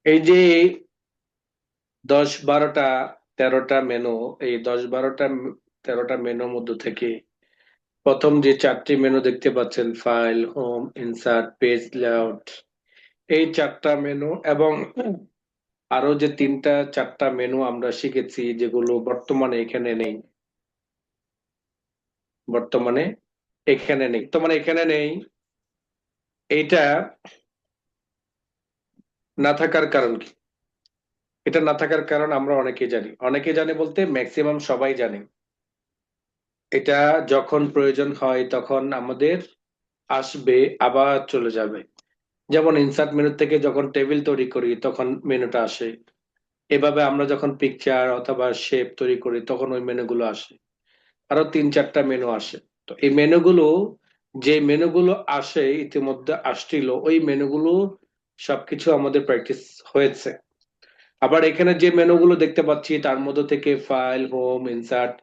এই যে 10-12টা 13টা মেনু, এই 10-12-13টা মেনুর মধ্যে থেকে প্রথম যে 4টি মেনু দেখতে পাচ্ছেন, file, home, insert, page layout, এই 4টা মেনু এবং আরো যে 3-4টা মেনু আমরা শিখেছি যেগুলো বর্তমানে এখানে নেই। বর্তমানে এখানে নেই। এইটা না থাকার কারণ কি? এটা না থাকার কারণ আমরা অনেকে জানে বলতে ম্যাক্সিমাম সবাই জানে। এটা যখন প্রয়োজন হয় তখন আমাদের আসবে, আবার চলে যাবে। যেমন ইনসার্ট মেনু থেকে যখন টেবিল তৈরি করি তখন মেনুটা আসে। এভাবে আমরা যখন পিকচার অথবা শেপ তৈরি করি তখন ওই মেনুগুলো আসে। আরো 3-4টা মেনু আসে। তো এই মেনুগুলো, যে মেনুগুলো আসে ইতিমধ্যে আসছিল, ওই মেনুগুলো সবকিছু আমাদের প্র্যাকটিস হয়েছে। আবার এখানে যে মেনুগুলো দেখতে পাচ্ছি তার মধ্যে থেকে ফাইল, হোম, ইনসার্ট,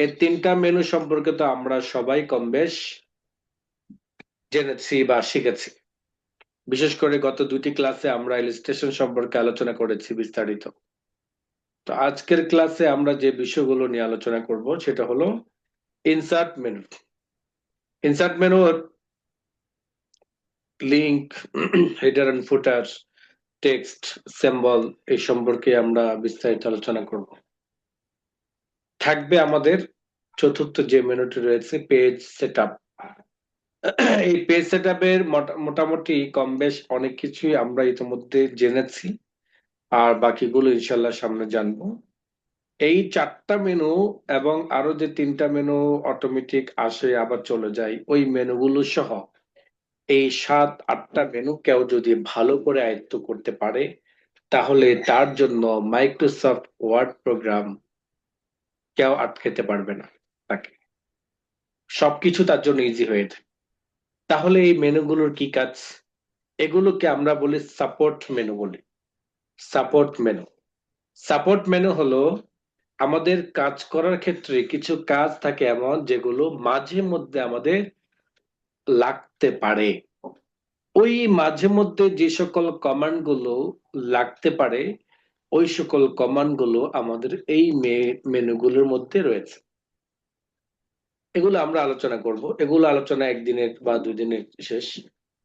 এই 3টা মেনু সম্পর্কে তো আমরা সবাই কম বেশ জেনেছি বা শিখেছি। বিশেষ করে গত 2টি ক্লাসে আমরা ইলাস্ট্রেশন সম্পর্কে আলোচনা করেছি বিস্তারিত। তো আজকের ক্লাসে আমরা যে বিষয়গুলো নিয়ে আলোচনা করব সেটা হলো ইনসার্ট মেনু। ইনসার্ট মেনুর link, header and footer, text, symbol, এই সম্পর্কে আমরা বিস্তারিত আলোচনা করব। থাকবে আমাদের চতুর্থ যে মেনুটি রয়েছে, পেজ সেটআপ। এই পেজ সেটআপের মোটামুটি কম বেশ অনেক কিছুই আমরা ইতিমধ্যে জেনেছি, আর বাকিগুলো ইনশাল্লাহ সামনে জানবো। এই 4টা মেনু এবং আরো যে 3টা মেনু অটোমেটিক আসে আবার চলে যায়, ওই মেনুগুলো সহ এই 7-8টা মেনু কেউ যদি ভালো করে আয়ত্ত করতে পারে তাহলে তার জন্য মাইক্রোসফট ওয়ার্ড প্রোগ্রাম কেউ আটকাতে পারবে না তাকে। সবকিছু তার জন্য ইজি হয়ে যায়। তাহলে এই মেনুগুলোর কি কাজ? এগুলোকে আমরা বলি সাপোর্ট মেনু বলি। সাপোর্ট মেনু সাপোর্ট মেনু হলো আমাদের কাজ করার ক্ষেত্রে কিছু কাজ থাকে এমন যেগুলো মাঝে মধ্যে আমাদের লাগতে পারে। ওই মাঝে মধ্যে যে সকল কমান্ড গুলো লাগতে পারে, ওই সকল কমান্ড গুলো আমাদের এই মেনুগুলোর মধ্যে রয়েছে। এগুলো আমরা আলোচনা করব। এগুলো আলোচনা একদিনের বা 2 দিনের শেষ।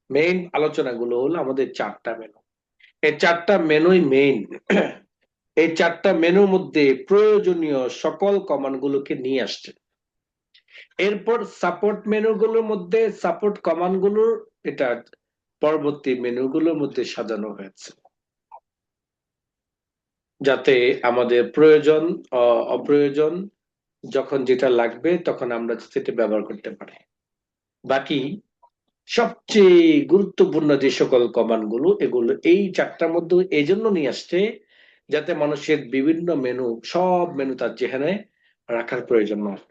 মেইন আলোচনাগুলো হলো আমাদের 4টা মেনু। এই 4টা মেনুই মেইন। এই 4টা মেনুর মধ্যে প্রয়োজনীয় সকল কমান্ড গুলোকে নিয়ে আসছে। এরপর সাপোর্ট মেনুগুলোর মধ্যে সাপোর্ট কমান্ড গুলোর এটা পরবর্তী মেনুগুলোর মধ্যে সাজানো হয়েছে, যাতে আমাদের প্রয়োজন অপ্রয়োজন যখন যেটা লাগবে তখন আমরা সেটা ব্যবহার করতে পারি। বাকি সবচেয়ে গুরুত্বপূর্ণ যে সকল কমান্ড গুলো, এগুলো এই 4টার মধ্যে এই জন্য নিয়ে আসছে যাতে মানুষের বিভিন্ন মেনু, সব মেনু তার যেখানে রাখার প্রয়োজন নয়,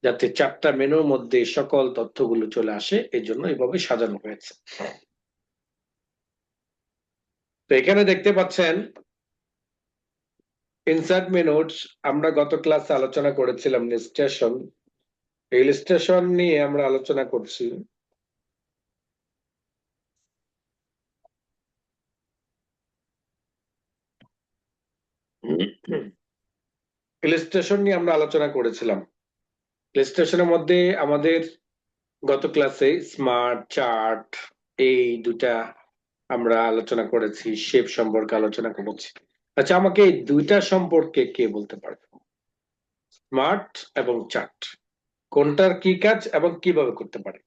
যাতে 4টা মেনুর মধ্যে সকল তথ্যগুলো চলে আসে, এই জন্য এভাবে সাজানো হয়েছে। তো এখানে দেখতে পাচ্ছেন ইনসার্ট মেনুর। আমরা গত ক্লাসে আলোচনা করেছিলাম ইলাস্ট্রেশন। ইলাস্ট্রেশন নিয়ে আমরা আলোচনা করছি। ইলাস্ট্রেশন নিয়ে আমরা আলোচনা করেছিলাম। ইলাস্ট্রেশনের মধ্যে আমাদের গত ক্লাসে স্মার্ট চার্ট, এই দুটা আমরা আলোচনা করেছি, শেপ সম্পর্কে আলোচনা করেছি। আচ্ছা, আমাকে এই দুইটা সম্পর্কে কে বলতে পারবে? স্মার্ট এবং চার্ট কোনটার কি কাজ এবং কিভাবে করতে পারে,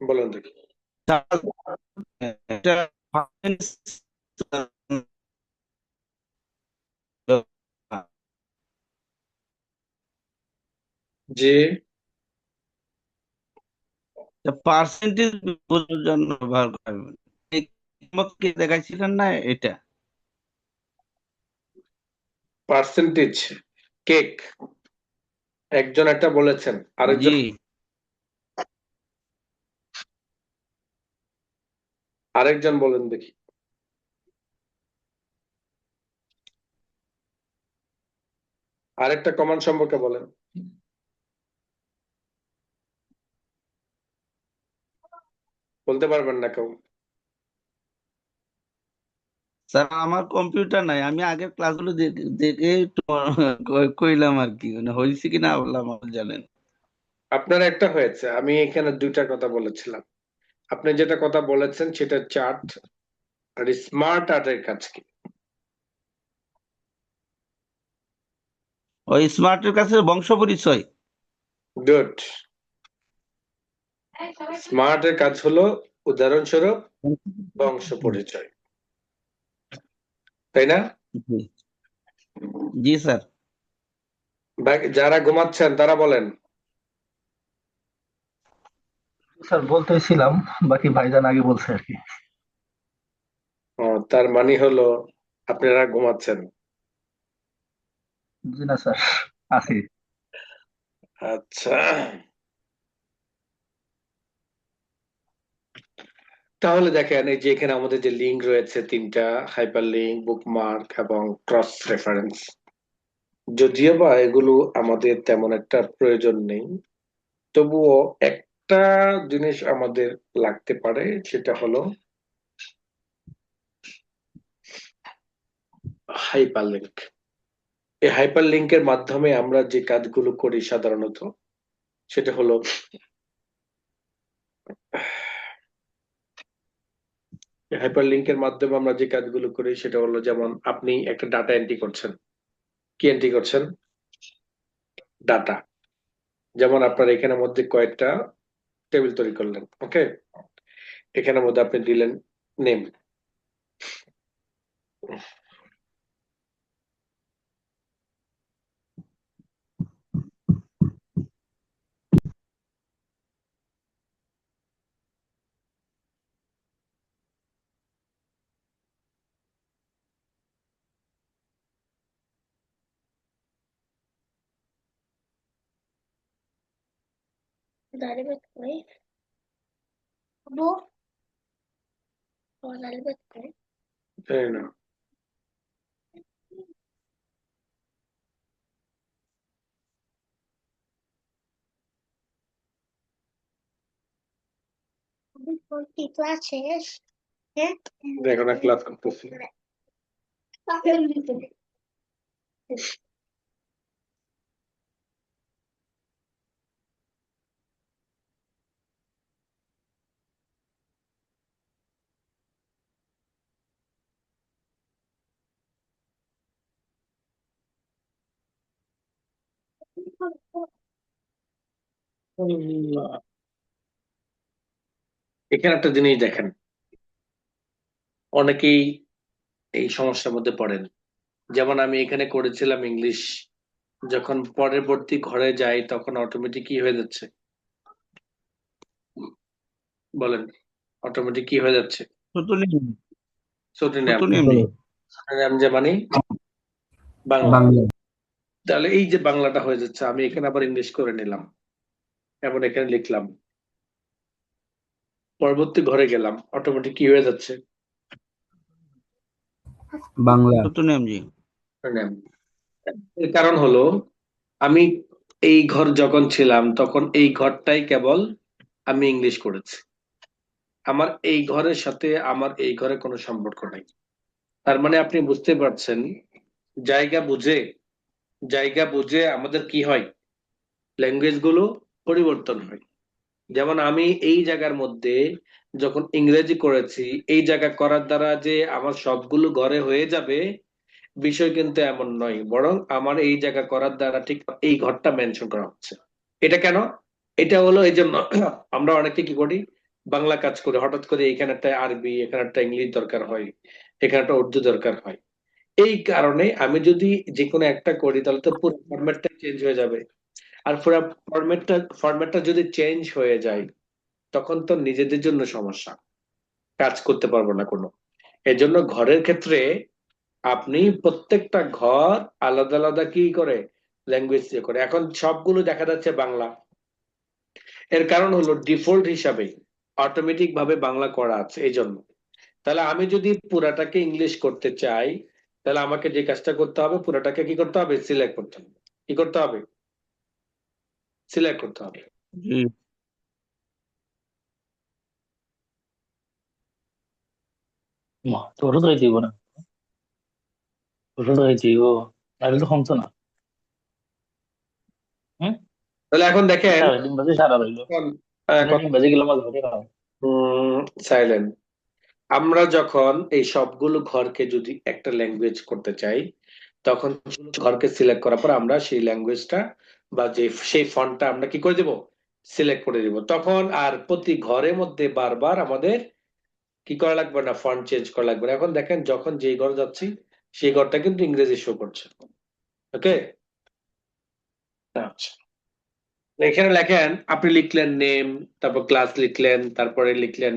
বলুন দেখি। এটা যে পার্সেন্টেজ বোঝার জন্য ব্যবহার করবেন। আমাকে দেখাইছিলেন না এটা? পার্সেন্টেজ কেক একজন একটা বলেছেন, জি, আরেকজন আরেকজন বলেন দেখি। আরেকটা কমান্ড সম্পর্কে বলেন। বলতে পারবেন না কেউ? স্যার আমার কম্পিউটার নাই, আমি আগের ক্লাসগুলো দেখে একটু কইলাম আর কি, মানে হয়েছে কিনা বললাম জানেন। আপনার একটা হয়েছে, আমি এখানে দুইটা কথা বলেছিলাম। আপনি যেটা কথা বলেছেন সেটা চার্ট, আর স্মার্ট আর্টের কাজ কি? ওই স্মার্টের কাছে বংশ পরিচয়। গুড। স্মার্টের কাজ হলো উদাহরণস্বরূপ বংশ পরিচয়, তাই না? জি জি স্যার। যারা ঘুমাচ্ছেন তারা বলেন। স্যার বলতেছিলাম, বাকি ভাইজান আগে বলছে আর কি। ও, তার মানে হলো আপনারা ঘুমাচ্ছেন। জি না স্যার, আছি। আচ্ছা, তাহলে দেখেন এই যে এখানে আমাদের যে লিঙ্ক রয়েছে তিনটা, হাইপার লিঙ্ক, বুকমার্ক এবং ক্রস রেফারেন্স। যদিও বা এগুলো আমাদের তেমন একটা প্রয়োজন নেই, তবুও একটা জিনিস আমাদের লাগতে পারে, সেটা হলো হাইপার লিঙ্ক। এই হাইপার লিঙ্কের মাধ্যমে আমরা যে কাজগুলো করি সাধারণত, সেটা হলো হাইপার লিঙ্কের মাধ্যমে আমরা যে কাজগুলো করি সেটা হলো, যেমন আপনি একটা ডাটা এন্ট্রি করছেন। কি এন্ট্রি করছেন? ডাটা। যেমন আপনার এখানের মধ্যে কয়েকটা টেবিল তৈরি করলেন, ওকে। এখানের মধ্যে আপনি দিলেন name. Dale pues, bu o dale pues. তাই না? ¿Y tú haces? ¿Eh? দেখো না, ক্লাস করতেছি। এখানে একটা জিনিস দেখেন, অনেকেই এই সমস্যার মধ্যে পড়েন। যেমন আমি এখানে করেছিলাম ইংলিশ, যখন পরবর্তী ঘরে যাই তখন অটোমেটিক কি হয়ে যাচ্ছে বলেন? অটোমেটিক কি হয়ে যাচ্ছে? ছোট নিয়ম, সোটিনিয়াম। ছোট নিয়ম নেই। সোটিনিয়াম যে মানে বাংলা। বাংলা। তাহলে এই যে বাংলাটা হয়ে যাচ্ছে, আমি এখানে আবার ইংলিশ করে নিলাম, এবং এখানে লিখলাম, পরবর্তী ঘরে গেলাম, অটোমেটিক কি হয়ে যাচ্ছে? বাংলা। ছোট নিয়ম জি। সোটিনিয়াম। এর কারণ হলো, আমি এই ঘর যখন ছিলাম তখন এই ঘরটাই কেবল আমি ইংলিশ করেছি। আমার এই ঘরের সাথে আমার এই ঘরে কোনো সম্পর্ক নাই। তার মানে আপনি বুঝতে পারছেন, জায়গা বুঝে, জায়গা বুঝে আমাদের কি হয়, ল্যাঙ্গুয়েজ গুলো পরিবর্তন হয়। যেমন আমি এই জায়গার মধ্যে যখন ইংরেজি করেছি, এই জায়গা করার দ্বারা যে আমার সবগুলো ঘরে হয়ে যাবে, বিষয় কিন্তু এমন নয়, বরং আমার এই জায়গা করার দ্বারা ঠিক এই ঘরটা মেনশন করা হচ্ছে। এটা কেন? এটা হলো এই জন্য আমরা অনেকে কি করি, বাংলা কাজ করে হঠাৎ করে এখানে একটা আরবি, এখানে একটা ইংলিশ দরকার হয়, এখানে একটা উর্দু দরকার হয়। এই কারণে আমি যদি যে কোনো একটা করি তাহলে তো পুরো ফরম্যাটটা চেঞ্জ হয়ে যাবে। আর পুরো ফরম্যাটটা যদি চেঞ্জ হয়ে যায়, তখন তো নিজেদের জন্য সমস্যা, কাজ করতে পারবো না কোনো। এজন্য ঘরের ক্ষেত্রে আপনি প্রত্যেকটা ঘর আলাদা আলাদা কি করে, ল্যাঙ্গুয়েজ দিয়ে করে। এখন সবগুলো দেখা যাচ্ছে বাংলা, এর কারণ হলো ডিফল্ট হিসাবে অটোমেটিক ভাবে বাংলা করা আছে এই জন্য। তাহলে আমি যদি পুরাটাকে ইংলিশ করতে চাই, তাহলে আমাকে যে কাজটা করতে হবে, পুরাটাকে কি করতে হবে, সিলেক্ট করতে হবে। কি করতে হবে? সিলেক্ট করতে হবে। জি তোরও তো দিব না, তোরও তো দিব, নাহলে তো কমতো না। হুম। তাহলে এখন দেখেন, সাড়ে 3 বাজে সারা রইলো, এখন সাড়ে 3 বাজে গেলাম আজ ঘরে খাওয়া। সাইলেন্ট। আমরা যখন এই সবগুলো ঘরকে যদি একটা ল্যাঙ্গুয়েজ করতে চাই, তখন ঘরকে সিলেক্ট করার পর আমরা সেই ল্যাঙ্গুয়েজটা বা যে সেই ফন্টটা আমরা কি করে দিব, সিলেক্ট করে দিব। তখন আর প্রতি ঘরের মধ্যে বারবার আমাদের কি করা লাগবে না, ফন্ট চেঞ্জ করা লাগবে না। এখন দেখেন যখন যেই ঘরে যাচ্ছি সেই ঘরটা কিন্তু ইংরেজি শো করছে। ওকে, আচ্ছা। এখানে লেখেন, আপনি লিখলেন নেম, তারপর ক্লাস লিখলেন, তারপরে লিখলেন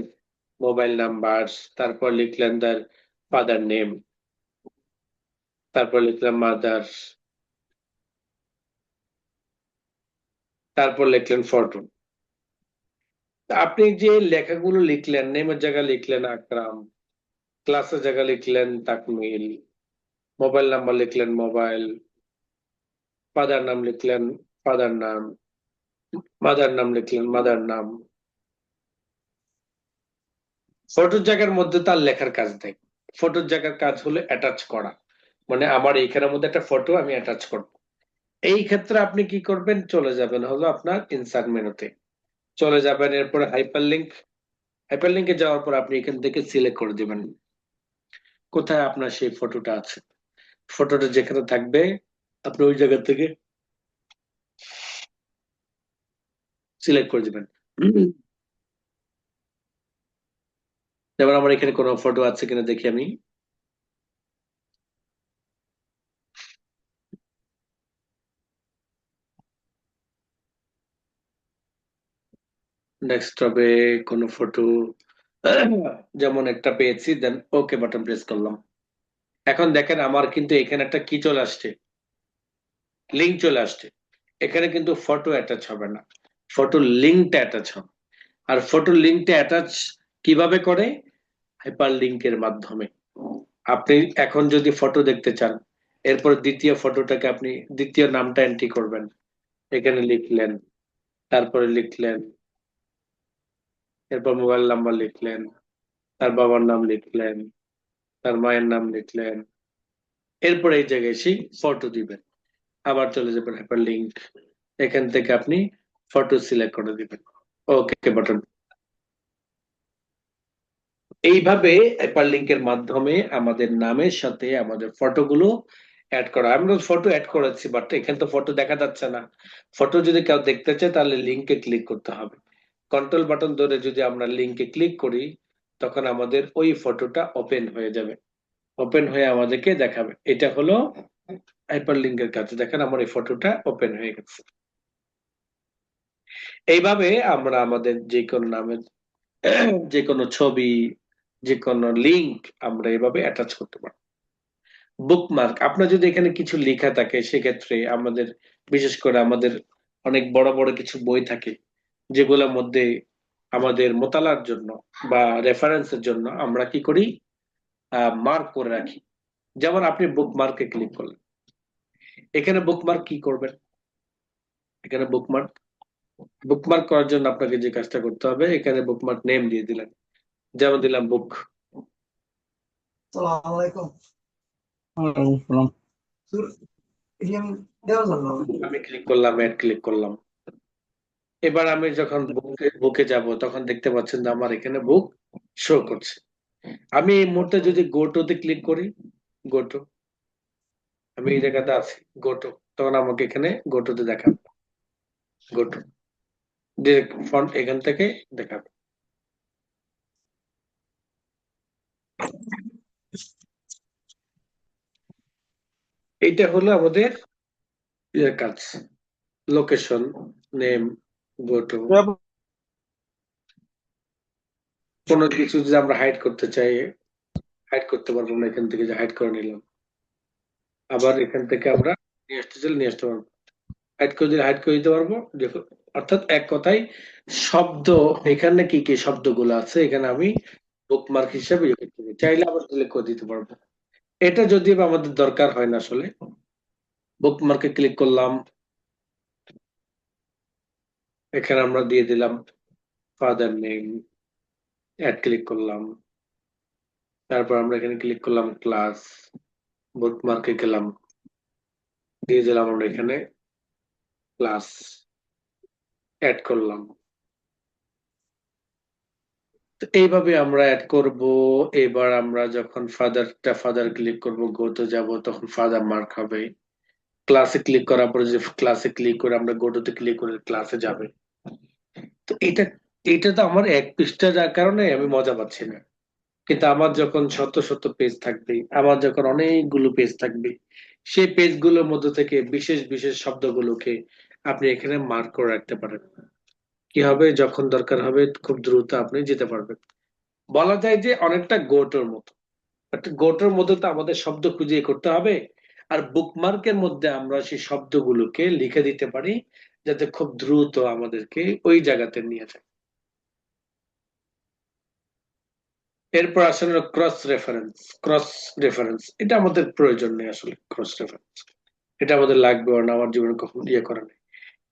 মোবাইল নাম্বার, তারপর লিখলেন তার ফাদার নেম, তারপর লিখলাম মাদার, তারপর লিখলেন ফটো। আপনি যে লেখাগুলো লিখলেন, নেমের জায়গায় লিখলেন আকরাম, ক্লাসের জায়গায় লিখলেন তাকমিল, মোবাইল নাম্বার লিখলেন মোবাইল, ফাদার নাম লিখলেন ফাদার নাম, মাদার নাম লিখলেন মাদার নাম। ফটোর জায়গার মধ্যে তার লেখার কাজ নেই। ফটোর জায়গার কাজ হলো অ্যাটাচ করা, মানে আমার এইখানের মধ্যে একটা ফটো আমি অ্যাটাচ করব। এই ক্ষেত্রে আপনি কি করবেন, চলে যাবেন হলো আপনার ইনসার্ট মেনুতে, চলে যাবেন, এরপরে হাইপারলিংক, হাইপারলিংকে যাওয়ার পর আপনি এখান থেকে সিলেক্ট করে দিবেন কোথায় আপনার সেই ফটোটা আছে। ফটোটা যেখানে থাকবে আপনি ওই জায়গা থেকে সিলেক্ট করে দিবেন। যেমন আমার এখানে কোনো ফটো আছে কিনা দেখি আমি। ডেস্কটপে কোনো ফটো যেমন একটা পেয়েছি, দেন ওকে বাটন প্রেস করলাম। এখন দেখেন আমার কিন্তু এখানে একটা কি চলে আসছে, লিঙ্ক চলে আসছে। এখানে কিন্তু ফটো অ্যাটাচ হবে না, ফটো লিঙ্কটা অ্যাটাচ হবে। আর ফটো লিঙ্কটা অ্যাটাচ কিভাবে করে, হাইপার লিঙ্কের মাধ্যমে। আপনি এখন যদি ফটো দেখতে চান, এরপর দ্বিতীয় ফটোটাকে আপনি দ্বিতীয় নামটা এন্ট্রি করবেন, এখানে লিখলেন, তারপরে লিখলেন, এরপর মোবাইল নাম্বার লিখলেন, তার বাবার নাম লিখলেন, তার মায়ের নাম লিখলেন, এরপর এই জায়গায় সেই ফটো দিবেন। আবার চলে যাবেন হাইপার লিঙ্ক, এখান থেকে আপনি ফটো সিলেক্ট করে দিবেন, ওকে বাটন। এইভাবে হাইপার লিঙ্কের মাধ্যমে আমাদের নামের সাথে আমাদের ফটোগুলো অ্যাড করা। আমরা ফটো অ্যাড করেছি, বাট এখানে তো ফটো দেখা যাচ্ছে না। ফটো যদি কেউ দেখতে চায় তাহলে লিঙ্কে ক্লিক করতে হবে। কন্ট্রোল বাটন ধরে যদি আমরা লিঙ্কে ক্লিক করি, তখন আমাদের ওই ফটোটা ওপেন হয়ে যাবে, ওপেন হয়ে আমাদেরকে দেখাবে। এটা হলো হাইপার লিঙ্কের কাছে। দেখেন আমার এই ফটোটা ওপেন হয়ে গেছে। এইভাবে আমরা আমাদের যে কোনো নামের যে কোনো ছবি, যে কোনো লিঙ্ক আমরা এভাবে অ্যাটাচ করতে পারি। বুকমার্ক, আপনার যদি এখানে কিছু লেখা থাকে সেক্ষেত্রে আমাদের, বিশেষ করে আমাদের অনেক বড় বড় কিছু বই থাকে যেগুলোর মধ্যে আমাদের মোতালার জন্য বা রেফারেন্সের জন্য আমরা কি করি, মার্ক করে রাখি। যেমন আপনি বুকমার্কে ক্লিক করলেন, এখানে বুকমার্ক কি করবেন, এখানে বুকমার্ক, বুকমার্ক করার জন্য আপনাকে যে কাজটা করতে হবে, এখানে বুকমার্ক নেম দিয়ে দিলেন, যেমন দিলাম বুক। আসসালামু আলাইকুম। ওয়ালাইকুম আসসালাম। আমি ক্লিক করলাম, এড ক্লিক করলাম। এবার আমি যখন বুকে বুকে যাব তখন দেখতে পাচ্ছেন যে আমার এখানে বুক শো করছে। আমি এই মুহূর্তে যদি গোটোতে ক্লিক করি, গোটো, আমি এই জায়গাতে আছি, গোটো, তখন আমাকে এখানে গোটোতে দেখাবে, গোটো ডিরেক্ট ফন্ট এখান থেকে দেখাবে। এইটা হলো আমাদের কাজ, লোকেশন, নেম, গোটো। কোনো কিছু যদি আমরা হাইড করতে চাই, হাইড করতে পারবো না, এখান থেকে যে হাইড করে নিলাম। আবার এখান থেকে আমরা নিয়ে আসতে চাইলে নিয়ে আসতে পারবো, হাইড করে দিলে হাইড করে দিতে পারবো। দেখো, অর্থাৎ এক কথায় শব্দ, এখানে কি কি শব্দগুলো আছে এখানে আমি বুকমার্ক হিসেবে ইয়ে করতে পারি। চাইলে আবার সিলেক্ট করে দিতে পারবো। এটা যদিও বা আমাদের দরকার হয় না আসলে। বুকমার্কে ক্লিক করলাম, এখানে আমরা দিয়ে দিলাম ফাদার নেম, অ্যাড ক্লিক করলাম, তারপর আমরা এখানে ক্লিক করলাম ক্লাস, বুকমার্কে গেলাম, দিয়ে দিলাম আমরা এখানে ক্লাস, অ্যাড করলাম। তো এইভাবে আমরা অ্যাড করব। এবার আমরা যখন ফাদার ক্লিক করব, গোতে যাব, তখন ফাদার মার্ক হবে। ক্লাসে ক্লিক করার পরে যে ক্লাসে ক্লিক করে আমরা গোটোতে ক্লিক করে ক্লাসে যাবে। তো এটা তো আমার এক পৃষ্ঠা, যার কারণে আমি মজা পাচ্ছি না। কিন্তু আমার যখন শত শত পেজ থাকবে, আমার যখন অনেকগুলো পেজ থাকবে, সেই পেজগুলোর মধ্যে থেকে বিশেষ বিশেষ শব্দগুলোকে আপনি এখানে মার্ক করে রাখতে পারেন। কি হবে, যখন দরকার হবে খুব দ্রুত আপনি যেতে পারবেন। বলা যায় যে অনেকটা গোটোর মতো। গোটোর মধ্যে তো আমাদের শব্দ খুঁজে করতে হবে, আর বুকমার্কের মধ্যে আমরা সেই শব্দগুলোকে লিখে দিতে পারি, যাতে খুব দ্রুত আমাদেরকে ওই জায়গাতে নিয়ে যায়। এরপর আসলে ক্রস রেফারেন্স এটা আমাদের প্রয়োজন নেই আসলে। ক্রস রেফারেন্স এটা আমাদের লাগবে না, আমার জীবনে কখনো করা নেই।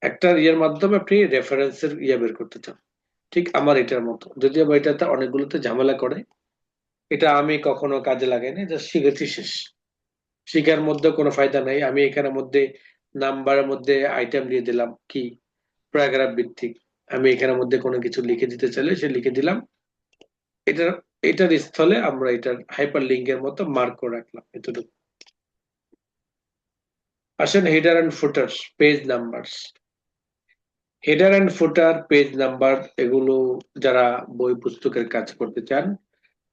একটা ইয়ের মাধ্যমে আপনি রেফারেন্সের বের করতে চান, ঠিক আমার এটার মতো। যদিও বা এটাতে অনেকগুলোতে ঝামেলা করে, এটা আমি কখনো কাজে লাগাই না, জাস্ট শিখেছি শেষ। শিখার মধ্যে কোনো ফায়দা নাই। আমি এখানের মধ্যে নাম্বারের মধ্যে আইটেম দিয়ে দিলাম, কি প্যারাগ্রাফ ভিত্তিক। আমি এখানের মধ্যে কোনো কিছু লিখে দিতে চাইলে সে লিখে দিলাম। এটার এটার স্থলে আমরা এটার হাইপার লিঙ্কের মতো মার্ক করে রাখলাম এতটুকু। আসেন header and footer, page number. Header and footer, page number, এগুলো যারা বই পুস্তকের কাজ করতে চান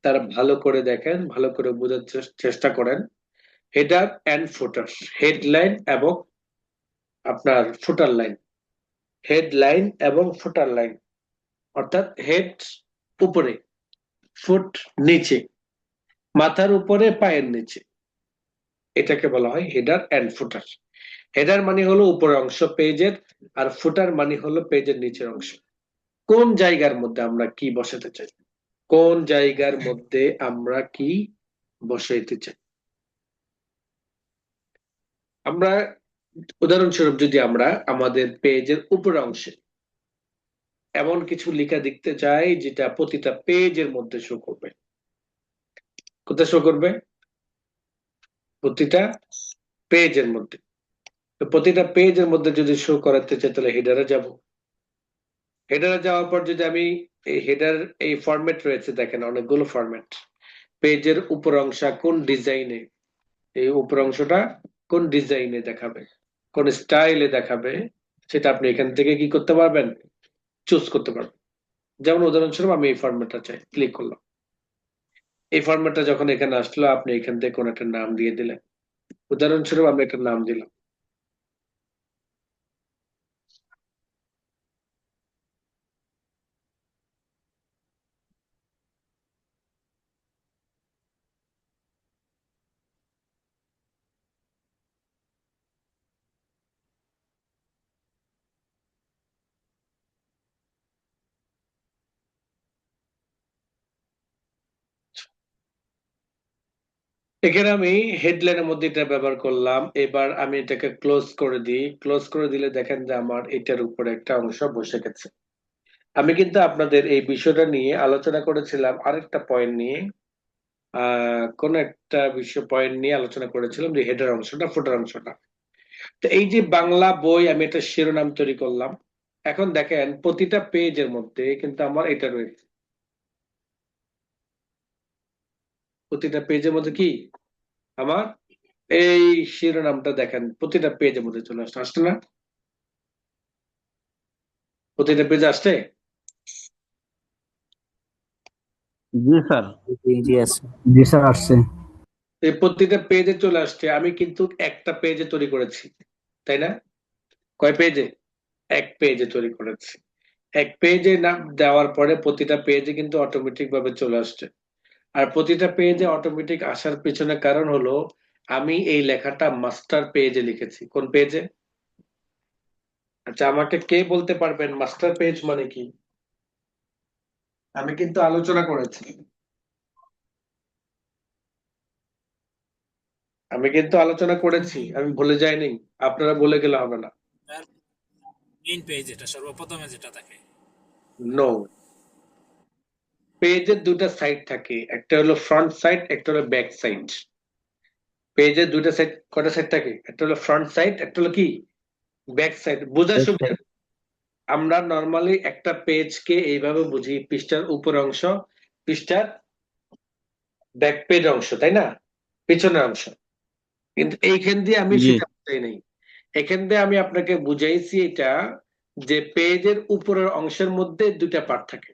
তারা ভালো করে দেখেন, ভালো করে বোঝার চেষ্টা করেন। হেডার এন্ড ফুটার, হেডলাইন এবং আপনার ফুটার লাইন। হেডলাইন এবং ফুটার লাইন, অর্থাৎ হেড উপরে, ফুট নিচে, মাথার উপরে, পায়ের নিচে, এটাকে বলা হয় হেডার এন্ড ফুটার। হেডার মানে হলো উপরের অংশ পেজের, আর ফুটার মানে হলো পেজের নিচের অংশ। কোন জায়গার মধ্যে আমরা কি বসাতে চাই, কোন জায়গার মধ্যে আমরা কি বসাইতে চাই। আমরা উদাহরণস্বরূপ যদি আমরা আমাদের পেজের উপরের অংশে এমন কিছু লেখা দেখতে চাই যেটা প্রতিটা পেজের মধ্যে শো করবে। কোথায় শো করবে? প্রতিটা পেজের মধ্যে। তো প্রতিটা পেজের মধ্যে যদি শো করাতে চাই তাহলে হেডারে যাব। হেডারে যাওয়ার পর যদি আমি এই হেডার, এই ফরম্যাট রয়েছে, দেখেন অনেকগুলো ফরম্যাট। পেজের উপর অংশ কোন ডিজাইনে, এই উপর অংশটা কোন ডিজাইনে দেখাবে, কোন স্টাইলে দেখাবে, সেটা আপনি এখান থেকে কি করতে পারবেন, চুজ করতে পারবেন। যেমন উদাহরণস্বরূপ আমি এই ফরম্যাটটা চাই, ক্লিক করলাম। এই ফরম্যাটটা যখন এখানে আসলো, আপনি এখান থেকে কোন একটা নাম দিয়ে দিলেন। উদাহরণস্বরূপ আমি একটা নাম দিলাম। এখানে আমি হেডলাইনের মধ্যে এটা ব্যবহার করলাম। এবার আমি এটাকে ক্লোজ করে দিই। ক্লোজ করে দিলে দেখেন যে আমার এটার উপরে একটা অংশ বসে গেছে। আমি কিন্তু আপনাদের এই বিষয়টা নিয়ে আলোচনা করেছিলাম, আরেকটা পয়েন্ট নিয়ে, কোন একটা বিষয় পয়েন্ট নিয়ে আলোচনা করেছিলাম, যে হেডার অংশটা, ফুটার অংশটা। তো এই যে বাংলা বই, আমি একটা শিরোনাম তৈরি করলাম। এখন দেখেন প্রতিটা পেজের মধ্যে কিন্তু আমার এটা রয়েছে। প্রতিটা পেজের মধ্যে কি আমার এই শিরোনামটা দেখেন প্রতিটা পেজের মধ্যে চলে আসছে, আসছে না? প্রতিটা পেজে আসছে। জি স্যার। জি আছে। জি স্যার, আসছে। এই প্রতিটা পেজে চলে আসছে। আমি কিন্তু একটা পেজে তৈরি করেছি, তাই না? কয় পেজে? এক পেজে তৈরি করেছি। এক পেজে নাম দেওয়ার পরে প্রতিটা পেজে কিন্তু অটোমেটিক ভাবে চলে আসছে। আর প্রতিটা পেজে অটোমেটিক আসার পিছনে কারণ হলো আমি এই লেখাটা মাস্টার পেজে লিখেছি। কোন পেজে? আচ্ছা, আমাকে কে বলতে পারবেন মাস্টার পেজ মানে কি? আমি কিন্তু আলোচনা করেছি, আমি কিন্তু আলোচনা করেছি, আমি ভুলে যাইনি। আপনারা বলে গেলে হবে না। মেইন পেজ, এটা সর্বপ্রথমে যেটা থাকে। নো, পেজের দুটা সাইড থাকে, একটা হলো ফ্রন্ট সাইড, একটা হলো ব্যাক সাইড। পেজের দুটা সাইড, কটা সাইড থাকে? একটা হলো ফ্রন্ট সাইড, একটা হলো কি ব্যাক সাইড। বোঝার সুবিধা, আমরা নর্মালি একটা পেজকে এইভাবে বুঝি, পৃষ্ঠার উপর অংশ, পৃষ্ঠার ব্যাক পেজ অংশ, তাই না, পিছনের অংশ। কিন্তু এইখান দিয়ে আমি জি সেটা বুঝাই নাই, এখান দিয়ে আমি আপনাকে বুঝাইছি এটা যে পেজের উপরের অংশের মধ্যে দুইটা পার্ট থাকে।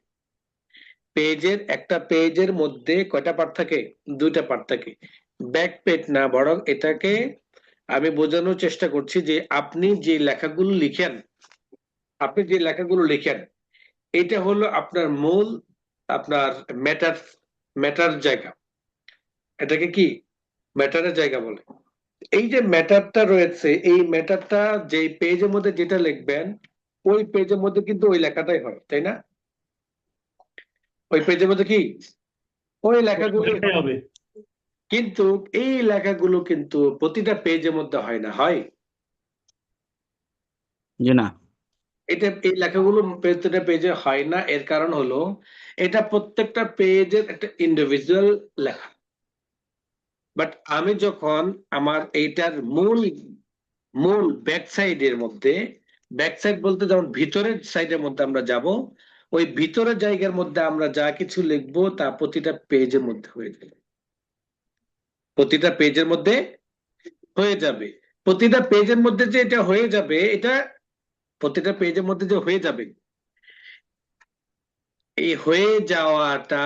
একটা পেজের মধ্যে কয়টা পার্ট থাকে? দুইটা পার্ট থাকে। ব্যাক পেজ না, বরং এটাকে আমি বোঝানোর চেষ্টা করছি যে আপনি যে লেখাগুলো লিখেন, এটা হলো আপনার মূল, আপনার ম্যাটার জায়গা। এটাকে কি ম্যাটারের জায়গা বলে। এই যে ম্যাটারটা রয়েছে, এই ম্যাটারটা যে পেজের মধ্যে যেটা লিখবেন, ওই পেজের মধ্যে কিন্তু ওই লেখাটাই হয়, তাই না? ওই পেজের মধ্যে কি ওই লেখাগুলো ওইটাই হবে। কিন্তু এই লেখাগুলো কিন্তু প্রতিটা পেজের মধ্যে হয় না, হয়? জি না এই লেখাগুলো প্রতিটা পেজে হয় না। এর কারণ হলো এটা প্রত্যেকটা পেজের একটা ইন্ডিভিজুয়াল লেখা। বাট আমি যখন আমার এইটার মূল ব্যাক সাইডের মধ্যে, ব্যাক সাইড বলতে যেমন ভিতরের সাইডের মধ্যে আমরা যাব, ওই ভিতরের জায়গার মধ্যে আমরা যা কিছু লিখবো তা প্রতিটা পেজের মধ্যে হয়ে যাবে, প্রতিটা পেজের মধ্যে হয়ে যাবে। প্রতিটা পেজের মধ্যে যে এটা হয়ে যাবে, এটা প্রতিটা পেজের মধ্যে যে হয়ে যাবে, এই হয়ে যাওয়াটা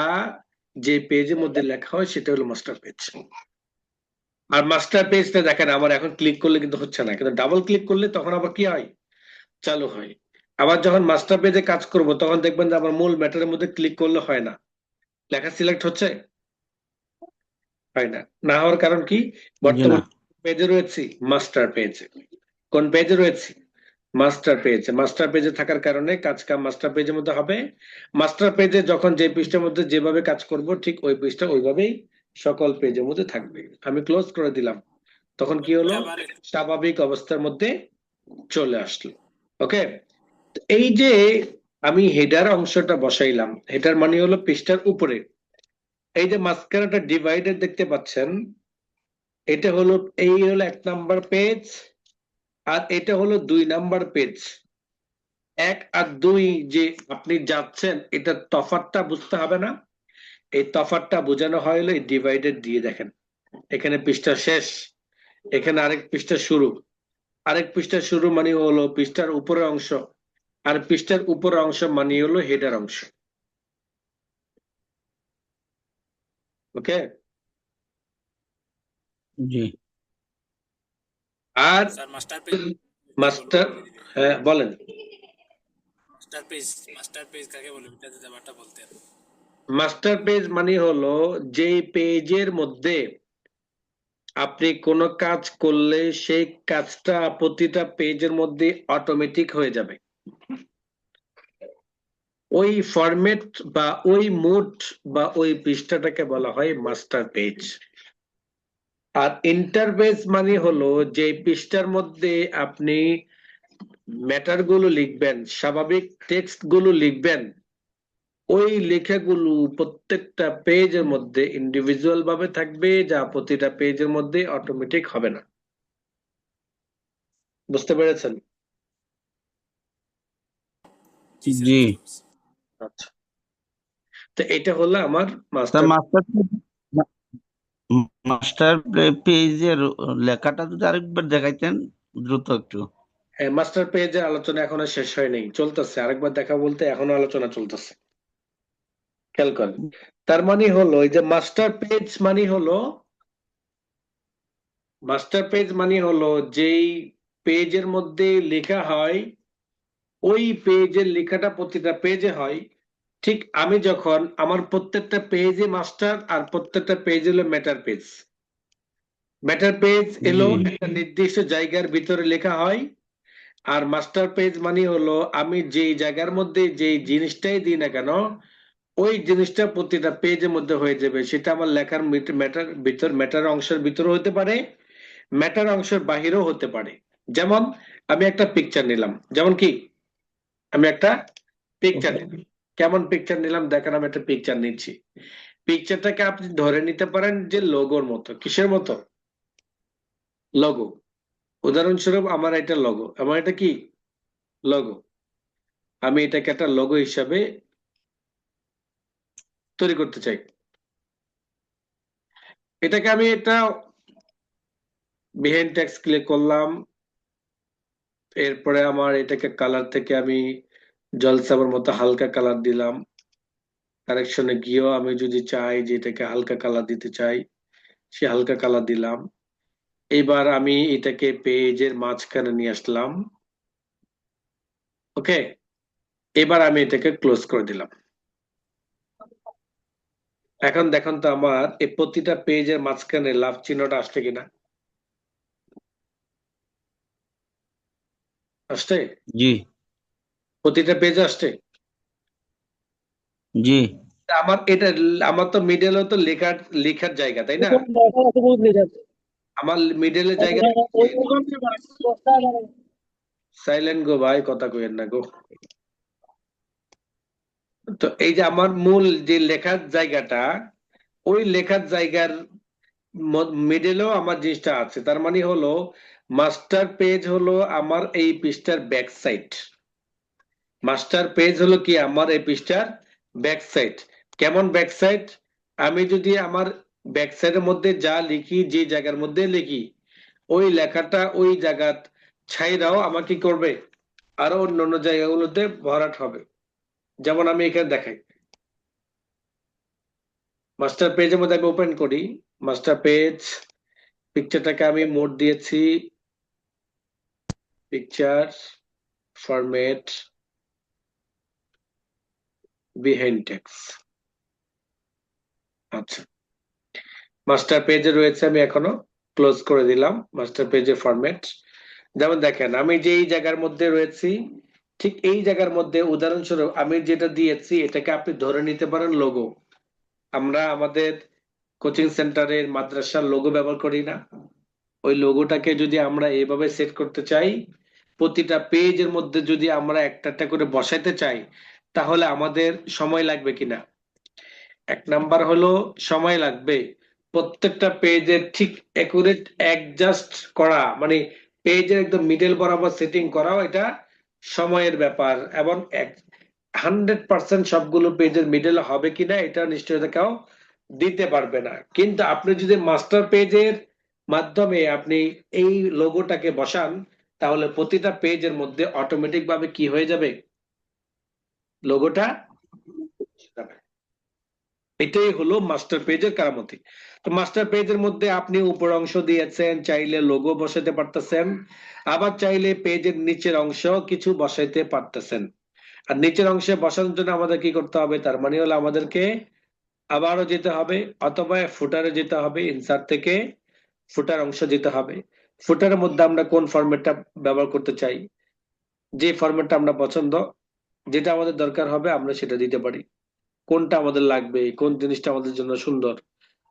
যে পেজের মধ্যে লেখা হয় সেটা হলো মাস্টার পেজ। আর মাস্টার পেজটা দেখেন আমার এখন ক্লিক করলে কিন্তু হচ্ছে না, কিন্তু ডাবল ক্লিক করলে তখন আবার কি হয়, চালু হয়। আবার যখন মাস্টার পেজে কাজ করব তখন দেখবেন যে আমার মূল ম্যাটারের মধ্যে ক্লিক করলে হয় না, লেখা সিলেক্ট হচ্ছে, হয় না। না হওয়ার কারণ কি? জি না বর্তমান পেজে রয়েছি, মাস্টার পেজে। কোন পেজে রয়েছি? Master page. মাস্টার পেজে থাকার কারণে কাজ কাম মাস্টার পেজের মধ্যে হবে। মাস্টার পেজে যখন যে পৃষ্ঠার মধ্যে যেভাবে কাজ করব, ঠিক ওই পৃষ্ঠা ওইভাবেই সকল পেজের মধ্যে থাকবে। আমি ক্লোজ করে দিলাম, তখন কি হলো, স্বাভাবিক অবস্থার মধ্যে চলে আসলো। ওকে, এই যে আমি হেডার অংশটা বসাইলাম, হেডার মানে হলো পৃষ্ঠার উপরে। এই যে মাঝখানে একটা ডিভাইডার দেখতে পাচ্ছেন, এটা হলো, এই হলো 1 নাম্বার পেজ, আর এটা হলো 2 নাম্বার পেজ। 1 আর 2 যে আপনি যাচ্ছেন, এটা তফাৎটা বুঝতে হবে না? এই তফাৎটা বোঝানো হয় হলো এই ডিভাইডার দিয়ে। দেখেন এখানে পৃষ্ঠা শেষ, এখানে আরেক পৃষ্ঠা শুরু। আরেক পৃষ্ঠা শুরু মানে হলো পৃষ্ঠার উপরের অংশ, আর পৃষ্ঠার উপরের অংশ মানে হলো হেডার অংশ। ওকে, জি আর স্যার মাস্টার পেজ মাস্টার, হ্যাঁ বলেন। মাস্টার পেজ কাকে বলে এটা যদি ব্যাপারটা বলতেন। মাস্টার পেজ মানে হলো যে পেজের মধ্যে আপনি কোনো কাজ করলে সেই কাজটা প্রতিটা পেজের মধ্যে অটোমেটিক হয়ে যাবে। ওই ফরম্যাট বা ওই মোড বা ওই পৃষ্ঠাটাকে বলা হয় মাস্টার পেজ। আর ইন্টারপেজ মানে হলো যে পৃষ্ঠার মধ্যে আপনি ম্যাটার গুলো লিখবেন, স্বাভাবিক টেক্সট গুলো লিখবেন, ওই লেখাগুলো প্রত্যেকটা পেজের মধ্যে ইন্ডিভিজুয়াল ভাবে থাকবে, যা প্রতিটা পেজের মধ্যে অটোমেটিক হবে না। বুঝতে পেরেছেন? জি আচ্ছা, তো এটা হলো আমার তা মাস্টার। মাস্টার পেজের লেখাটা যদি আরেকবার দেখাইতেন দ্রুত একটু। মাস্টার পেজের আলোচনা এখনো শেষ হয়নি, চলতেছে। আরেকবার দেখা বলতে এখনো আলোচনা চলতেছে, খেয়াল করেন। তার মানে হলো এই যে মাস্টার পেজ মানে হলো যেই পেজের মধ্যে লেখা হয়, ওই পেজের লেখাটা প্রতিটা পেজে হয়। ঠিক আমি যখন আমার প্রত্যেকটা পেজে মাস্টার আর প্রত্যেকটা পেজ হলো ম্যাটার পেজ। ম্যাটার পেজ এলো জি একটা নির্দিষ্ট জায়গার ভিতরে লেখা হয়, আর মাস্টার পেজ মানে হলো আমি যেই জায়গার মধ্যে যেই জিনিসটাই দিই না কেন, ওই জিনিসটা প্রতিটা পেজের মধ্যে হয়ে যাবে। সেটা আমার লেখার ম্যাটার অংশের ভিতরে হতে পারে, ম্যাটার অংশের বাহিরেও হতে পারে। যেমন আমি একটা পিকচার নিলাম, যেমন কি আমি একটা পিকচার নিলাম, কেমন পিকচার নিলাম দেখেন, আমি একটা পিকচার নিচ্ছি। পিকচারটাকে আপনি ধরে নিতে পারেন যে লোগোর মতো। কিসের মতো? লোগো। উদাহরণস্বরূপ আমার এটা লোগো, আমার এটা কি লোগো। আমি এটাকে একটা লোগো হিসাবে তৈরি করতে চাই। এটাকে আমি একটা বিহাইন্ড টেক্সট ক্লিক করলাম। এরপরে আমার এটাকে কালার থেকে আমি জলসাবার মতো হালকা কালার দিলাম। কারেকশনে গিয়েও আমি যদি চাই যে এটাকে হালকা কালার দিতে চাই, সে হালকা কালার দিলাম। এবার আমি এটাকে পেজের মাঝখানে নিয়ে আসলাম। ওকে, এবার আমি এটাকে ক্লোজ করে দিলাম। এখন দেখুন তো আমার এই প্রতিটা পেজের মাঝখানে লাভ চিহ্নটা আসছে কিনা। আসছে? জি প্রতিটা পেজে আসছে। জি আমার এটা, আমার তো মিডলে তো লেখার লেখার জায়গা, তাই না? আমার মিডলের জায়গা সাইলেন্ট গো ভাই, কথা কইেন না গো। তো এই যে আমার মূল যে লেখার জায়গাটা, ওই লেখার জায়গার মিডলেও আমার জিনিসটা আছে। তার মানে হলো মাস্টার পেজ হলো আমার এই পৃষ্ঠার ব্যাক সাইড। মাস্টার পেজ হলো কি আমার এই পৃষ্ঠার ব্যাক সাইড। কেমন ব্যাক সাইড? আমি যদি আমার ব্যাক সাইডের মধ্যে যা লিখি, যে জায়গার মধ্যে লিখি, ওই লেখাটা ওই জায়গা ছাইরাও আমাকে কি করবে, আরো অন্যান্য জায়গাগুলোতে ভরাট হবে। যেমন আমি এখানে দেখাই, মাস্টার পেজের মধ্যে আমি ওপেন করি। মাস্টার পেজ পিকচারটাকে আমি মোড দিয়েছি পিকচার ফরম্যাট বিহাইন্ড টেক্সট। আচ্ছা, মাস্টার পেজে রয়েছে, আমি এখনো ক্লোজ করে দিলাম মাস্টার পেজের ফরম্যাট। যেমন দেখেন আমি যে এই জায়গার মধ্যে রয়েছি, ঠিক এই জায়গার মধ্যে উদাহরণস্বরূপ আমি যেটা দিয়েছি এটাকে আপনি ধরে নিতে পারেন লোগো। আমরা আমাদের কোচিং সেন্টারের মাদ্রাসার লোগো ব্যবহার করি না? ওই লোগোটাকে যদি আমরা এইভাবে সেট করতে চাই, প্রতিটা পেজের মধ্যে যদি আমরা একটা একটা করে বসাইতে চাই, তাহলে আমাদের সময় লাগবে কিনা? এক নাম্বার হলো সময় লাগবে। প্রত্যেকটা পেজের ঠিক একুরেট অ্যাডজাস্ট করা, মানে পেজের একদম মিডল বরাবর সেটিং করাও এটা সময়ের ব্যাপার। এবং 100% সবগুলো পেজের মিডল হবে কিনা এটা নিশ্চয়তা কেউ দিতে পারবে না। কিন্তু আপনি যদি মাস্টার পেজের মাধ্যমে আপনি এই লোগোটাকে বসান, তাহলে প্রতিটা পেজের মধ্যে অটোমেটিক ভাবে কি হয়ে যাবে, লোগোটা। এটাই হলো মাস্টার পেজের কারামতি। তো মাস্টার পেজের মধ্যে আপনি উপর অংশ দিয়েছেন, চাইলে লোগো বসাতে পারতেছেন, আবার চাইলে পেজের নিচের অংশ কিছু বসাইতে পারতেছেন। আর নিচের অংশে বসানোর জন্য আমাদের কি করতে হবে, তার মানে হলো আমাদেরকে আবারও যেতে হবে, অথবা ফুটারে যেতে হবে, ইনসার্ট থেকে ফুটার অংশ যেতে হবে। ফুটারের মধ্যে আমরা কোন ফরম্যাটটা ব্যবহার করতে চাই, যে ফরম্যাটটা আমরা পছন্দ, যেটা আমাদের দরকার হবে আমরা সেটা দিতে পারি। কোনটা আমাদের লাগবে, কোন জিনিসটা আমাদের জন্য সুন্দর,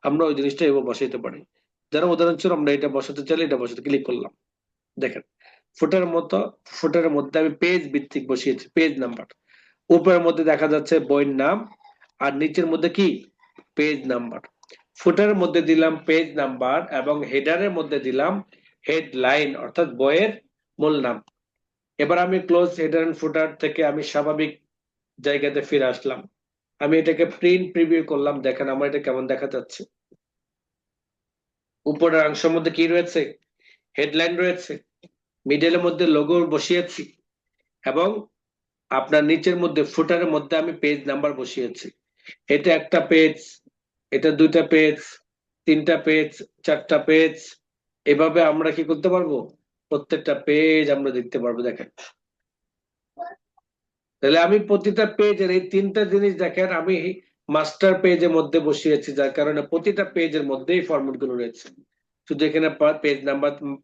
আমরা ওই জিনিসটা এবার বসাইতে পারি। যারা উদাহরণস্বরূপ আমরা এটা বসাতে চাইলে এটা বসাতে ক্লিক করলাম। দেখেন ফুটারের মতো, ফুটারের মধ্যে আমি পেজ ভিত্তিক বসিয়েছি, পেজ নাম্বার। উপরের মধ্যে দেখা যাচ্ছে বইয়ের নাম, আর নিচের মধ্যে কি পেজ নাম্বার। ফুটারের মধ্যে দিলাম পেজ নাম্বার এবং হেডারের মধ্যে দিলাম হেডলাইন, অর্থাৎ বইয়ের মূল নাম। এবার আমি ক্লোজ হেডার এন্ড ফুটার থেকে আমি স্বাভাবিক জায়গাতে ফিরে আসলাম। আমি এটাকে প্রিন্ট প্রিভিউ করলাম, দেখেন আমার এটা কেমন দেখা যাচ্ছে। উপরের অংশের মধ্যে কি রয়েছে, হেডলাইন রয়েছে, মিডলের মধ্যে লোগো বসিয়েছি, এবং আপনার নিচের মধ্যে ফুটারের মধ্যে আমি পেজ নাম্বার বসিয়েছি। এটা একটা পেজ, এটা দুইটা পেজ, তিনটা পেজ, চারটা পেজ, এভাবে আমরা কি করতে পারবো, প্রত্যেকটা পেজ আমরা দেখতে পারবো। দেখেন তাহলে আমি প্রতিটা পেজের এই তিনটা জিনিস দেখেন আমি মাস্টার পেজের মধ্যে বসিয়েছি, যার কারণে প্রতিটা পেজের মধ্যে এই ফরম্যাট গুলো রয়েছে। শুধু এখানে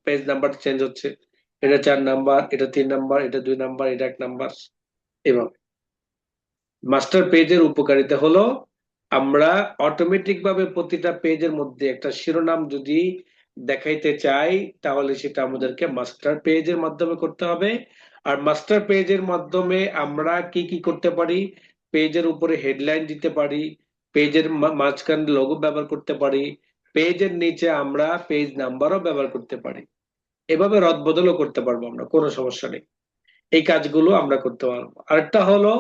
পেজ নাম্বার চেঞ্জ হচ্ছে, এটা 4 নাম্বার, এটা 3 নাম্বার, এটা 2 নাম্বার, এটা 1 নাম্বার, এভাবে। মাস্টার পেজের উপকারিতা হলো আমরা অটোমেটিক ভাবে প্রতিটা পেজের মধ্যে একটা শিরোনাম যদি দেখাইতে চাই, তাহলে সেটা আমাদেরকে মাস্টার পেজের মাধ্যমে করতে হবে। আর মাস্টার পেজের মাধ্যমে আমরা কি কি করতে পারি, পেজের উপরে হেডলাইন দিতে পারি, পেজের মাঝখানে লোগো ব্যবহার করতে পারি, পেজের নিচে আমরা পেজ নাম্বারও ব্যবহার করতে পারি। এভাবে রদবদলও করতে পারবো আমরা, কোনো সমস্যা নেই। এই কাজগুলো আমরা করতে পারবো। আরেকটা হলো,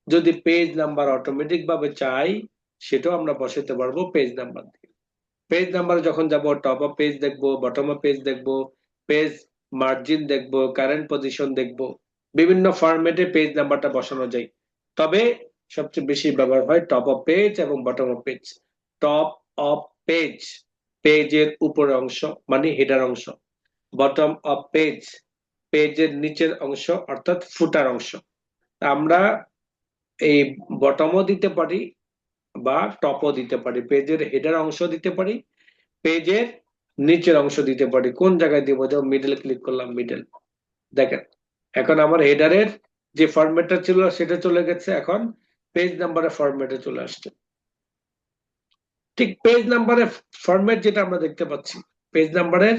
যদি পেজ নাম্বার অটোমেটিক ভাবে চাই, সেটাও আমরা বসাতে পারবো পেজ নাম্বার দিয়ে। পেজ নাম্বার যখন যাব, টপ আপ পেজ দেখবো, বটম আপ পেজ দেখবো, পেজ মার্জিন দেখবো, কারেন্ট পজিশন দেখবো, বিভিন্ন ফরম্যাটে পেজ নাম্বারটা বসানো যায়। তবে সবচেয়ে বেশি ব্যবহার হয় টপ আপ পেজ এবং bottom up page. Top of page, পেজের উপরের অংশ মানে হেডার অংশ। বটম অফ পেজ, পেজের নিচের অংশ অর্থাৎ ফুটার অংশ। আমরা এই বটমও দিতে পারি বা টপও দিতে পারি, পেজের হেডার অংশ দিতে পারি, পেজের নিচের অংশ দিতে পারি। কোন জায়গায় দিব? যেমন মিডল ক্লিক করলাম, মিডল। দেখেন এখন আমার হেডারের যে ফরম্যাটটা ছিল সেটা চলে গেছে, এখন পেজ নাম্বারের ফরম্যাটে চলে আসছে। ঠিক পেজ নাম্বারের ফরম্যাট যেটা আমরা দেখতে পাচ্ছি, পেজ নাম্বারের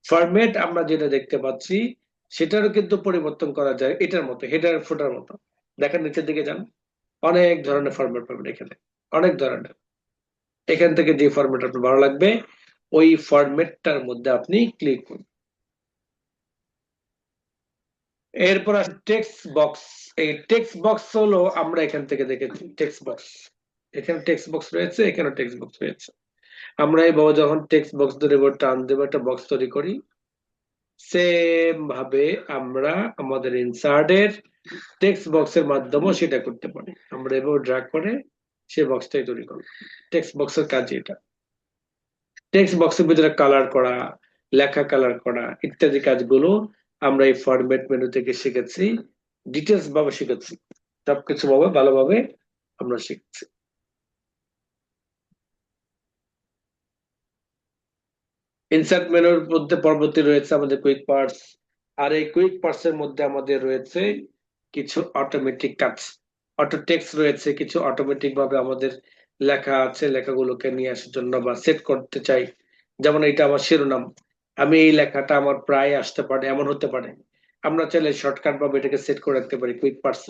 ফরম্যাট আমরা যেটা দেখতে পাচ্ছি, সেটারও কিন্তু পরিবর্তন করা যায় এটার মতো, হেডার ফুটার মতো। দেখেন নিচের দিকে যান, অনেক ধরনের ফরম্যাট পাবেন এখানে, অনেক ধরনের। এখান থেকে যে ফরম্যাট আপনার ভালো লাগবে ওই ফরম্যাটটার মধ্যে আপনি ক্লিক করুন। এরপর আছে টেক্সট বক্স। এই টেক্সট বক্স হলো, আমরা এখান থেকে দেখেছি টেক্সট বক্স, এখানে টেক্সট বক্স রয়েছে, এখানে টেক্সট বক্স রয়েছে। আমরা এইভাবে যখন টেক্সট বক্স ধরে টান দেবো, একটা বক্স তৈরি করি, সেম ভাবে আমরা আমাদের ইনসার্টের টেক্সট বক্সের মাধ্যমেও সেটা করতে পারি। আমরা এভাবে ড্র্যাগ করে সেই বক্সটাই তৈরি করব। টেক্সট বক্সের কাজ এটা। টেক্সট বক্সের ভিতরে কালার করা, লেখা কালার করা ইত্যাদি কাজগুলো আমরা এই ফরম্যাট মেনু থেকে শিখেছি, ডিটেলস ভাবে শিখেছি, সবকিছু ভাবে ভালোভাবে আমরা শিখছি। ইনসার্ট মেনুর মধ্যে পরবর্তী রয়েছে আমাদের কুইক পার্টস। আর এই কুইক পার্টস এর মধ্যে আমাদের রয়েছে কিছু অটোমেটিক কাজ, অটো টেক্সট রয়েছে, কিছু অটোমেটিক ভাবে আমাদের লেখা আছে, লেখাগুলোকে নিয়ে আসার জন্য বা সেট করতে চাই। যেমন এটা আমার শিরোনাম, আমি এই লেখাটা আমার প্রায় আসতে পারে, এমন হতে পারে। আমরা চাইলে শর্টকাট ভাবে এটাকে সেট করে রাখতে পারি কুইক পার্টস।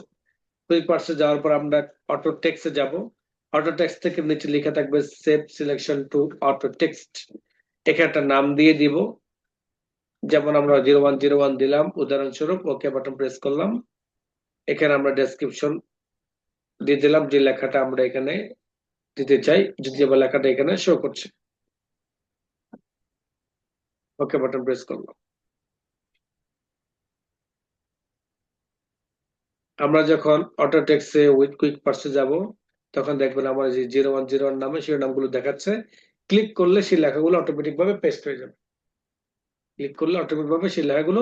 কুইক পার্টসে যাওয়ার পর আমরা অটো টেক্সটে যাব। অটো টেক্সট থেকে নিচে লেখা থাকবে save selection to auto text. এখানে একটা নাম দিয়ে দিব, যেমন আমরা 0101 দিলাম উদাহরণস্বরূপ, ওকে বাটন প্রেস করলাম। এখানে আমরা ডেসক্রিপশন দিয়ে দিলাম যে লেখাটা আমরা এখানে দিতে চাই, যদি আবার লেখাটা এখানে শো করছে। ওকে বাটন প্রেস করলাম। আমরা যখন অটো টেক্সটে উইথ কুইক পার্সে যাব, তখন দেখবেন আমার যে 0101 নামে সেই নামগুলো দেখাচ্ছে। ক্লিক করলে সেই লেখাগুলো অটোমেটিক ভাবে পেস্ট হয়ে যাবে, ক্লিক করলে অটোমেটিক ভাবে সেই লেখাগুলো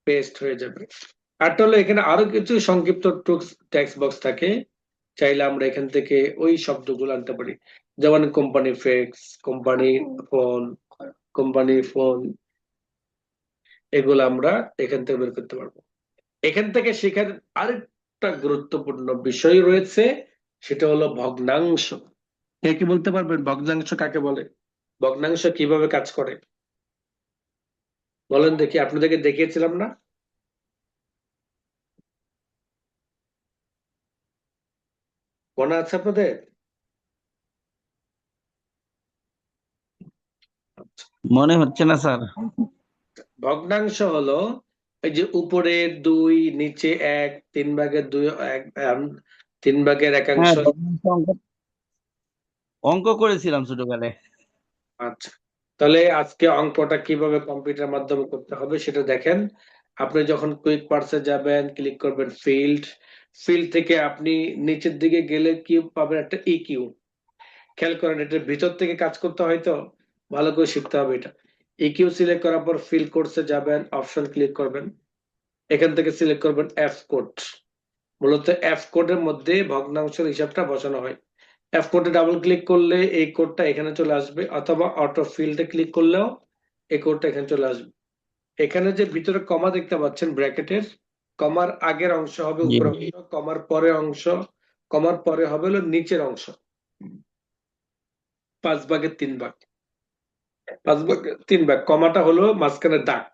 পেস্ট হয়ে যাবে। আর হলো এখানে আরো কিছু সংক্ষিপ্ত টেক্সট বক্স থাকে, চাইলে আমরা এখান থেকে ওই শব্দগুলো আনতে পারি, যেমন কোম্পানি ফেক্স, কোম্পানি ফোন, এগুলো আমরা এখান থেকে বের করতে পারবো। এখান থেকে শেখার আরেকটা গুরুত্বপূর্ণ বিষয় রয়েছে, সেটা হলো ভগ্নাংশ। কে কি বলতে পারবেন ভগ্নাংশ কাকে বলে? ভগ্নাংশ কিভাবে কাজ করে বলেন দেখি, আপনাদেরকে দেখিয়েছিলাম না? মনে আছে আপনাদের? মনে হচ্ছে না স্যার। ভগ্নাংশ হলো এই যে উপরের 2, নিচে 1, 3/2 3/1 হ্যাঁ, অঙ্ক করেছিলাম ছোটবেলায়। আচ্ছা, তাহলে আজকে অঙ্কটা কিভাবে কম্পিউটার মাধ্যমে করতে হবে সেটা দেখেন। আপনি যখন কুইক পার্সে যাবেন, ক্লিক করবেন ফিল্ড, ফিল্ড থেকে আপনি নিচের দিকে গেলে কি পাবেন? একটা ইকিউ। খেয়াল করেন, এটার ভিতর থেকে কাজ করতে হয়, তো ভালো করে শিখতে হবে এটা। ইকিউ সিলেক্ট করার পর ফিল কোডসে যাবেন, অপশন ক্লিক করবেন, এখান থেকে সিলেক্ট করবেন এফ কোড। মূলত এফ কোডের মধ্যে ভগ্নাংশের হিসাবটা বসানো হয়। এফ কোডে ডাবল ক্লিক করলে এই কোডটা এখানে চলে আসবে, অথবা অটো ফিল্ডে ক্লিক করলেও এই কোডটা এখানে চলে আসবে। এখানে যে ভিতরে কমা দেখতে পাচ্ছেন ব্র্যাকেটের, কমার আগের অংশ হবে জি। উপরের অংশ, কমার পরের অংশ, কমার পরে হবে হলো নিচের অংশ। 5/3 5/3 কমাটা হলো মাঝখানের দাগ।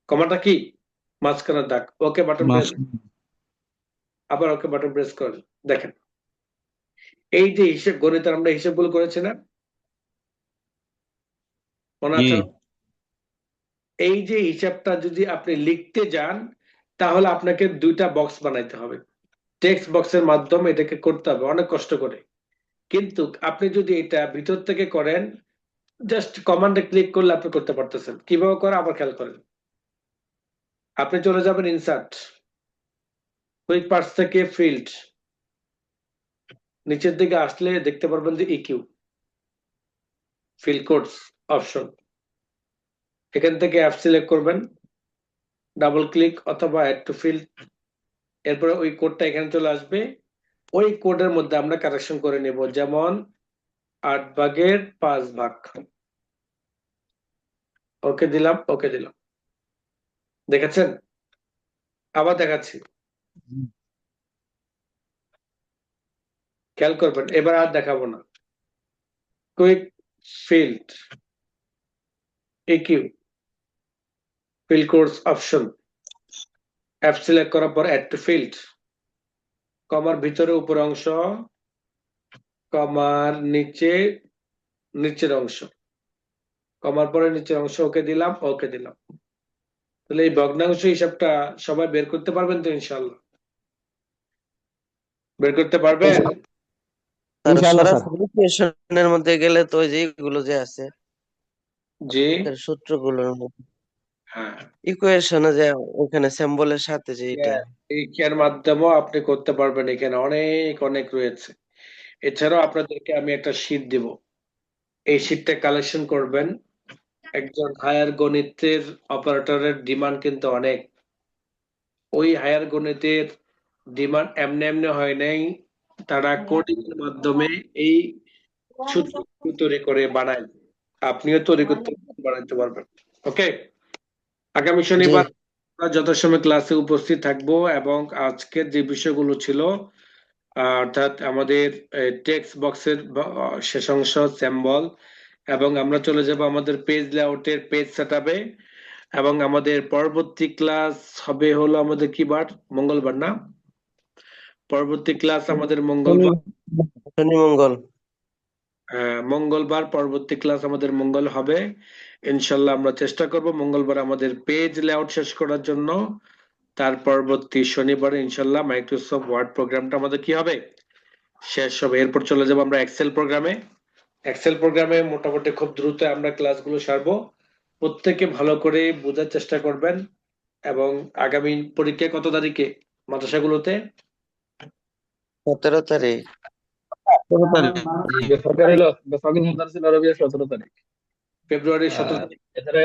কমাটা কি? মাঝখানের দাগ। ওকে বাটন প্রেস, আবার ওকে বাটন প্রেস করেন, দেখেন এই যে হিসেব গণিতে আমরা হিসেবগুলো করেছি না, মনে জি আছে না? এই যে হিসাবটা যদি আপনি লিখতে যান তাহলে আপনাকে 2টা বক্স বানাইতে হবে, টেক্সট বক্সের মাধ্যমে এটাকে করতে হবে অনেক কষ্ট করে। কিন্তু আপনি যদি এটা ভিতর থেকে করেন, জাস্ট কমান্ডে ক্লিক করলে আপনি করতে পারতেছেন। কিভাবে করে আবার খেয়াল করেন, আপনি চলে যাবেন ইনসার্ট, কুইক পার্টস থেকে ফিল্ড, নিচের দিকে আসলে দেখতে পারবেন যে ইকিউ, ফিল্ড কোডস অপশন। এখান থেকে অ্যাপ সিলেক্ট করবেন, ডাবল ক্লিক অথবা অ্যাড টু ফিল্ড, এরপরে ওই কোডটা এখানে চলে আসবে। ওই কোডের মধ্যে আমরা কারেকশন করে নেব, যেমন 8/5 ওকে দিলাম, ওকে দিলাম। দেখেছেন? আবার দেখাচ্ছি, খেয়াল করবেন, এবার আর দেখাবো না। Quick field, EQ, field codes option, app select করার পর অ্যাড টু ফিল্ড, কমার ভিতরে উপর অংশ, কমার নিচে নিচের অংশ, কমার পরে নিচের অংশ, ওকে দিলাম, ওকে দিলাম। তাহলে এই ভগ্নাংশ হিসাবটা সবাই বের করতে পারবেন তো ইনশাআল্লাহ? বের করতে পারবেন? আর ইনশাআল্লাহ স্যার। সরাসরি ইকুয়েশনের মধ্যে গেলে তো ওই যে এগুলো যে আছে জি, এর সূত্রগুলোর মধ্যে হ্যাঁ, ইকুয়েশনে যে ওখানে সিম্বলের সাথে যে এটা এই এর মাধ্যমেও আপনি করতে পারবেন, এখানে অনেক অনেক রয়েছে। এছাড়াও আপনাদেরকে আমি একটা শীট দিব, এই শীটটা কালেকশন করবেন। একজন হায়ার গণিতের অপারেটরের ডিমান্ড কিন্তু অনেক। ওই হায়ার গণিতের ডিমান্ড এমনি এমনি হয় নাই, তারা কোডিং এর মাধ্যমে এই সূত্র তৈরি করে বানায়। আপনিও তৈরি করতে বানাইতে পারবেন। ওকে, আগামী জি শনিবার আমরা যথাসময়ে ক্লাসে উপস্থিত থাকবো এবং আজকের যে বিষয়গুলো ছিল, অর্থাৎ আমাদের টেক্সট বক্সের শেষ অংশ সিম্বল, এবং আমরা চলে যাব আমাদের পেজ লেআউটের পেজ সেটআপে, এবং আমাদের পরবর্তী ক্লাস হবে হলো আমাদের কি বার, মঙ্গলবার না? পরবর্তী ক্লাস আমাদের মঙ্গলবার, শনি মঙ্গল মঙ্গলবার পরবর্তী ক্লাস আমাদের মঙ্গল হবে ইনশাল্লাহ। আমরা চেষ্টা করব মঙ্গলবার আমাদের পেজ লেআউট শেষ করার জন্য। তার পরবর্তী শনিবারে ইনশাল্লাহ মাইক্রোসফট ওয়ার্ড প্রোগ্রামটা আমাদের কি হবে, শেষ হবে। এরপর চলে যাব আমরা এক্সেল প্রোগ্রামে। এক্সেল প্রোগ্রামে মোটামুটি খুব দ্রুত আমরা ক্লাসগুলো সারবো। প্রত্যেকে ভালো করে বোঝার চেষ্টা করবেন, এবং আগামী পরীক্ষা কত তারিখে মাদ্রাসাগুলোতে? 17 তারিখ 17 তারিখ। বেসরকারি হলো বেসরকারি মুদারিসুল আরবিয়া 17 তারিখ। ফেব্রুয়ারির 17 তারিখ। এছাড়া